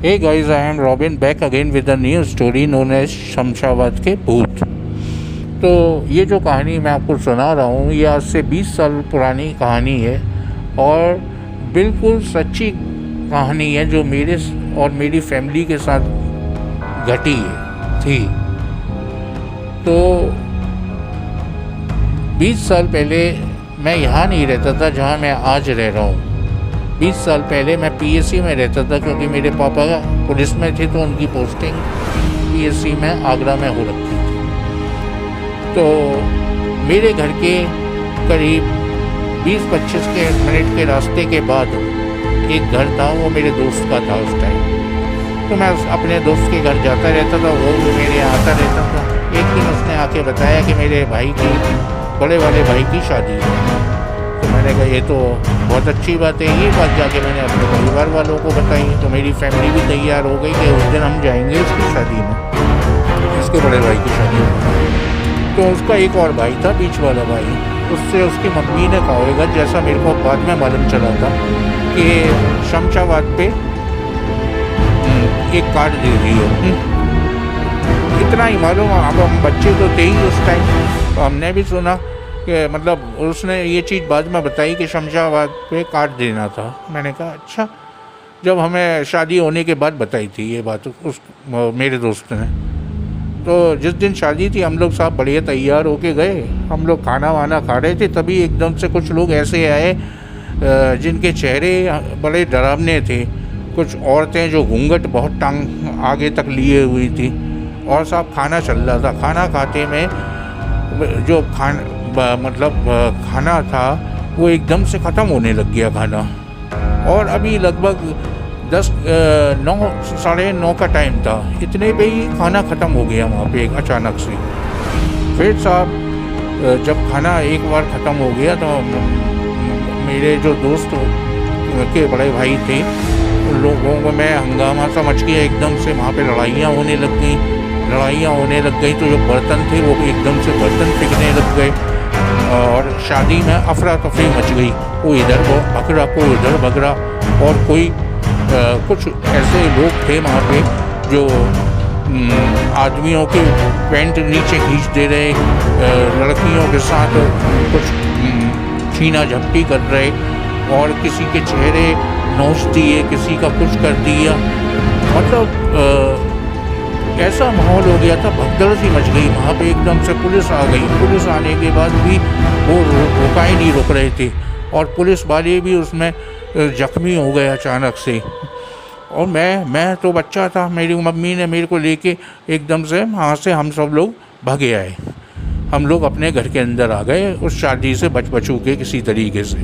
Hey guys, I am Robin back again with a new story known as Shamshabad के भूत। तो ये जो कहानी मैं आपको सुना रहा हूँ ये आज से 20 साल पुरानी कहानी है और बिल्कुल सच्ची कहानी है जो मेरे और मेरी फैमिली के साथ घटी थी। तो 20 साल पहले मैं यहाँ नहीं रहता था जहाँ मैं आज रह रहा हूँ। 20 साल पहले मैं पीएससी में रहता था क्योंकि मेरे पापा पुलिस में थे तो उनकी पोस्टिंग पीएससी में आगरा में हो रखी थी। तो मेरे घर के करीब 20-25 मिनट के रास्ते के बाद एक घर था, वो मेरे दोस्त का था उस टाइम। तो मैं अपने दोस्त के घर जाता रहता था, वो भी मेरे यहाँ आता रहता था। एक दिन उसने आके बताया कि मेरे भाई की, बड़े वाले भाई की शादी है। तो मैंने कहा ये तो बहुत अच्छी बात है। ये बात जाके मैंने अपने परिवार वालों को बताई तो मेरी फैमिली भी तैयार हो गई कि उस दिन हम जाएंगे उसकी शादी में, उसके बड़े भाई की शादी में। तो उसका एक और भाई था, बीच वाला भाई, उससे उसकी मम्मी ने कहा होगा, जैसा मेरे को बाद में मालूम चला था कि शमशाबाद पे एक कार्ड दे दी है। इतना ही मालूम। अब हम बच्चे तो थे ही उस टाइम, तो हमने भी सुना कि मतलब उसने ये चीज़ बाद में बताई कि शमशाबाद पे कार्ड देना था। मैंने कहा अच्छा। जब हमें शादी होने के बाद बताई थी ये बात उस मेरे दोस्त ने। तो जिस दिन शादी थी हम लोग सब बढ़िया तैयार होके गए। हम लोग खाना वाना खा रहे थे, तभी एकदम से कुछ लोग ऐसे आए जिनके चेहरे बड़े डरावने थे। कुछ औरतें जो घूंघट बहुत टांग आगे तक लिए हुई थी और सब खाना चल रहा था। खाना खाते में जो खाना था वो एकदम से ख़त्म होने लग गया खाना। और अभी लगभग 9 9:30 का टाइम था। इतने पे ही खाना ख़त्म हो गया वहाँ पे अचानक से। फिर साहब जब खाना एक बार ख़त्म हो गया तो मेरे जो दोस्त के बड़े भाई थे उन लोगों को मैं हंगामा समझ गया। एकदम से वहाँ पे लड़ाइयाँ होने लग गई। तो जो बर्तन थे वो एकदम से बर्तन फेंकने लग गए और शादी में अफरा तफरी मच गई। कोई इधर भग रहा, कोई उधर भग रहा। और कोई कुछ ऐसे लोग थे वहाँ पे जो आदमियों के पैंट नीचे खींच दे रहे, लड़कियों के साथ कुछ छीना झपटी कर रहे और किसी के चेहरे नोच दिए, किसी का कुछ कर दिया। मतलब ऐसा माहौल हो गया था, भगदड़ सी मच गई वहाँ पे। एकदम से पुलिस आ गई। पुलिस आने के बाद भी वो रुका ही नहीं, रुक रहे थे और पुलिस वाले भी उसमें जख्मी हो गए अचानक से। और मैं तो बच्चा था, मेरी मम्मी ने मेरे को लेके एकदम से वहाँ से हम सब लोग भागे आए। हम लोग अपने घर के अंदर आ गए उस शादी से बचू के किसी तरीके से।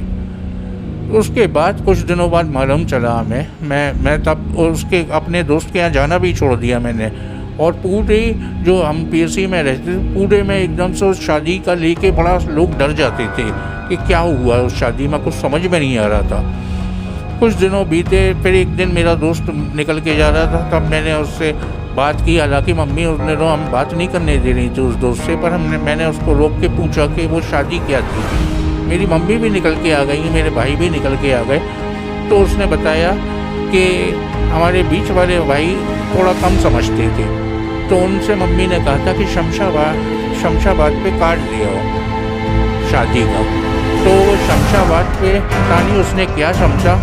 उसके बाद कुछ दिनों बाद मालूम चला मैं तब उसके अपने दोस्त के यहाँ जाना भी छोड़ दिया मैंने। और पूरे जो हम पीएससी में रहते थे पूरे में एकदम से उस शादी का लेके बड़ा लोग डर जाते थे कि क्या हुआ उस शादी में, कुछ समझ में नहीं आ रहा था। कुछ दिनों बीते, फिर एक दिन मेरा दोस्त निकल के जा रहा था, तब मैंने उससे बात की। हालांकि मम्मी उसने हम बात नहीं करने दे रही थी उस दोस्त से, पर मैंने उसको रोक के पूछा कि वो शादी क्या थी। मेरी मम्मी भी निकल के आ गई, मेरे भाई भी निकल के आ गए। तो उसने बताया कि हमारे बीच वाले भाई थोड़ा कम समझते थे, तो उनसे मम्मी ने कहा था कि शमशाबाद पे कार्ड दिया हो शादी का। तो वो शमशाबाद पे पता नहीं उसने क्या समझा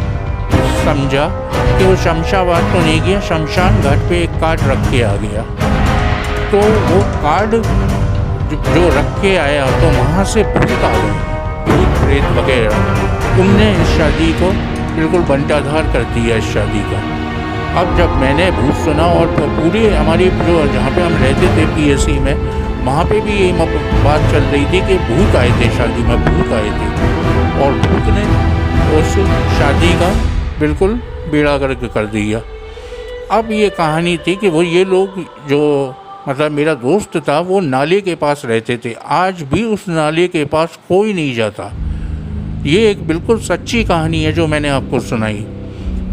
कि वो शमशाबाद तो नहीं गया, शमशान घाट पे एक कार्ड रख के आ गया। तो वो कार्ड जो रख के आया तो वहाँ से भूत आ गए, भूत प्रेत वगैरह। तुमने इस शादी को बिल्कुल बंटाधार कर दिया इस शादी का। अब जब मैंने भूत सुना और पूरी हमारी जो जहाँ पे हम रहते थे पीएससी में, वहाँ पे भी यही बात चल रही थी कि भूत आए थे शादी में, भूत आए थे और भूत ने उस शादी का बिल्कुल बेड़ा गर्क कर दिया। अब ये कहानी थी कि वो ये लोग जो मतलब मेरा दोस्त था वो नाले के पास रहते थे। आज भी उस नाले के पास कोई नहीं जाता। ये एक बिल्कुल सच्ची कहानी है जो मैंने आपको सुनाई।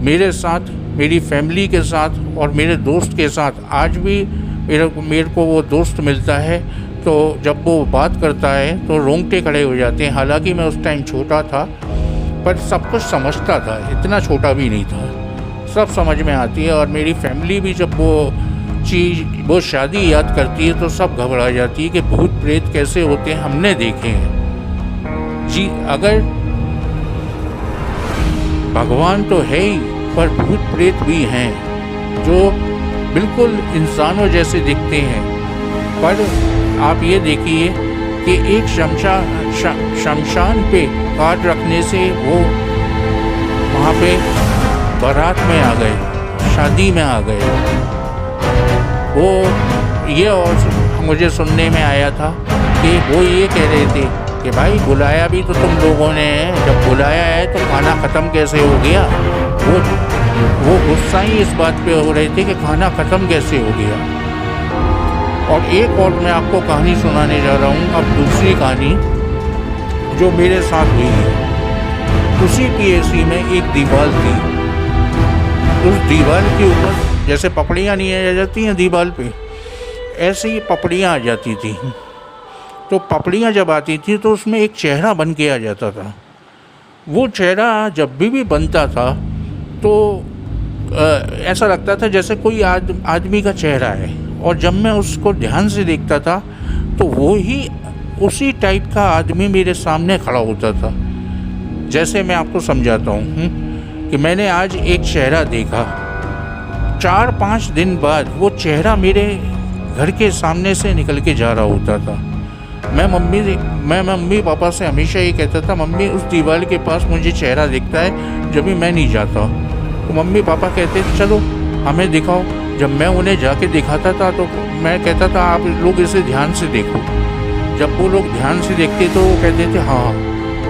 मेरे साथ, मेरी फैमिली के साथ और मेरे दोस्त के साथ आज भी मेरे को वो दोस्त मिलता है तो जब वो बात करता है तो रोंगटे खड़े हो जाते हैं। हालांकि मैं उस टाइम छोटा था पर सब कुछ समझता था, इतना छोटा भी नहीं था, सब समझ में आती है। और मेरी फैमिली भी जब वो शादी याद करती है तो सब घबरा जाती है कि भूत प्रेत कैसे होते हैं, हमने देखे हैं जी। अगर भगवान तो है ही, पर भूत प्रेत भी हैं जो बिल्कुल इंसानों जैसे दिखते हैं। पर आप ये देखिए कि एक शमशान पे काट रखने से वो वहाँ पे बारात में आ गए, शादी में आ गए। वो ये और मुझे सुनने में आया था कि वो ये कह रहे थे कि भाई बुलाया भी तो तुम लोगों ने है, जब बुलाया है तो खाना ख़त्म कैसे हो गया। वो गुस्सा ही इस बात पे हो रहे थे कि खाना ख़त्म कैसे हो गया। और एक और मैं आपको कहानी सुनाने जा रहा हूँ, अब दूसरी कहानी जो मेरे साथ हुई है। उसी पीएसी में एक दीवार थी, उस दीवार के ऊपर जैसे पपड़ियाँ नहीं आ जाती हैं दीवार पे, ऐसे ही पपड़ियाँ आ जाती थी। तो पपड़ियाँ जब आती थी तो उसमें एक चेहरा बन के आ जाता था। वो चेहरा जब भी बनता था तो ऐसा लगता था जैसे कोई आदमी का चेहरा है। और जब मैं उसको ध्यान से देखता था तो वो ही उसी टाइप का आदमी मेरे सामने खड़ा होता था। जैसे मैं आपको समझाता हूँ कि मैंने आज एक चेहरा देखा, 4-5 दिन बाद वो चेहरा मेरे घर के सामने से निकल के जा रहा होता था। मैं मम्मी पापा से हमेशा ये कहता था, मम्मी उस दीवार के पास मुझे चेहरा दिखता है जब भी मैं नहीं जाता। तो मम्मी पापा कहते थे चलो हमें दिखाओ। जब मैं उन्हें जाके दिखाता था तो मैं कहता था आप लोग इसे ध्यान से देखो। जब वो लोग ध्यान से देखते तो वो कहते थे हाँ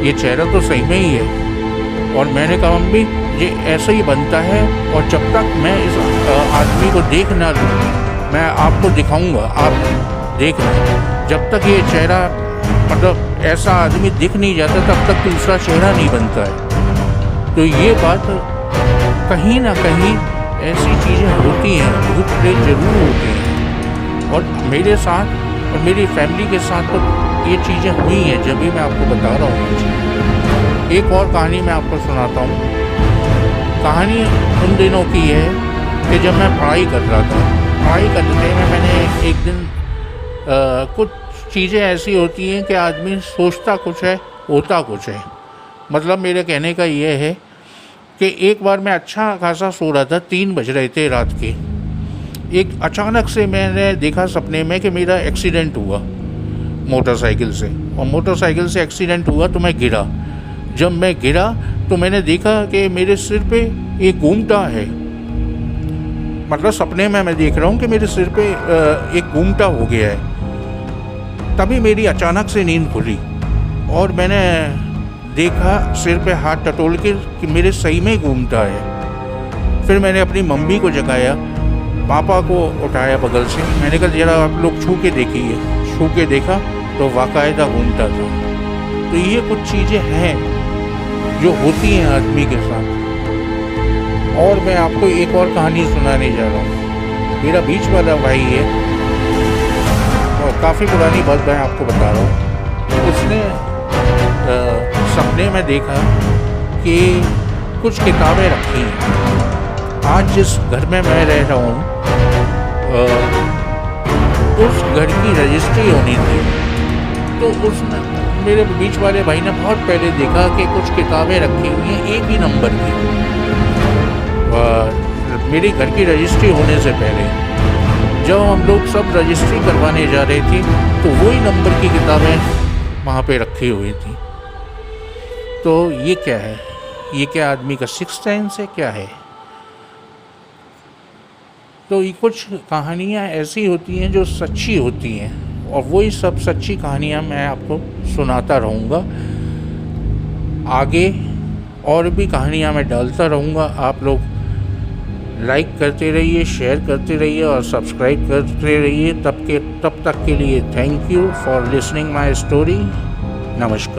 ये चेहरा तो सही में ही है। और मैंने कहा मम्मी ये ऐसा ही बनता है, और जब तक मैं इस आदमी को देख ना लूँ मैं आपको दिखाऊंगा, आप देखना। जब तक ये चेहरा मतलब ऐसा आदमी दिख नहीं जाता तब तक दूसरा चेहरा नहीं बनता है। तो ये बात कहीं ना कहीं ऐसी चीज़ें होती हैं, भूत प्रेत जरूर होती हैं। और मेरे साथ और मेरी फैमिली के साथ तो ये चीज़ें हुई हैं, जब भी मैं आपको बता रहा हूँ। एक और कहानी मैं आपको सुनाता हूँ। कहानी उन दिनों की है कि जब मैं पढ़ाई कर रहा था। पढ़ाई करने में मैंने एक दिन कुछ चीज़ें ऐसी होती हैं कि आदमी सोचता कुछ है होता कुछ है। मतलब मेरे कहने का ये है कि एक बार मैं अच्छा खासा सो रहा था, 3 बज रहे थे रात के। एक अचानक से मैंने देखा सपने में कि मेरा एक्सीडेंट हुआ मोटरसाइकिल से, और मोटरसाइकिल से एक्सीडेंट हुआ तो मैं गिरा। जब मैं गिरा तो मैंने देखा कि मेरे सिर पे एक घूमटा है। मतलब सपने में मैं देख रहा हूँ कि मेरे सिर पे एक घूमटा हो गया है। तभी मेरी अचानक से नींद खुली और मैंने देखा सिर पे हाथ टटोल के कि मेरे सही में घूमता है। फिर मैंने अपनी मम्मी को जगाया, पापा को उठाया बगल से। मैंने कहा जरा आप लोग छू के देखिए। छू के देखा तो वाकायदा घूमता था। तो ये कुछ चीज़ें हैं जो होती हैं आदमी के साथ। और मैं आपको एक और कहानी सुनाने जा रहा हूँ। मेरा बीच वाला भाई है, और काफ़ी पुरानी बात मैं आपको बता रहा हूँ। उसने सपने में देखा कि कुछ किताबें रखी हैं। आज जिस घर में मैं रह रहा हूँ उस घर की रजिस्ट्री होनी थी। तो उसने मेरे बीच वाले भाई ने बहुत पहले देखा कि कुछ किताबें रखी हुई हैं एक ही नंबर की, और मेरी घर की रजिस्ट्री होने से पहले जब हम लोग सब रजिस्ट्री करवाने जा रहे थे तो वही नंबर की किताबें वहाँ पे रखी हुई थी। तो ये क्या है? ये क्या आदमी का सिक्स्थ सेंस है? क्या है? तो ये कुछ कहानियाँ ऐसी होती हैं जो सच्ची होती हैं, और वही सब सच्ची कहानियाँ मैं आपको सुनाता रहूँगा। आगे और भी कहानियाँ मैं डालता रहूँगा। आप लोग लाइक करते रहिए, शेयर करते रहिए और सब्सक्राइब करते रहिए। तब तक के लिए thank you for listening my story. नमस्कार।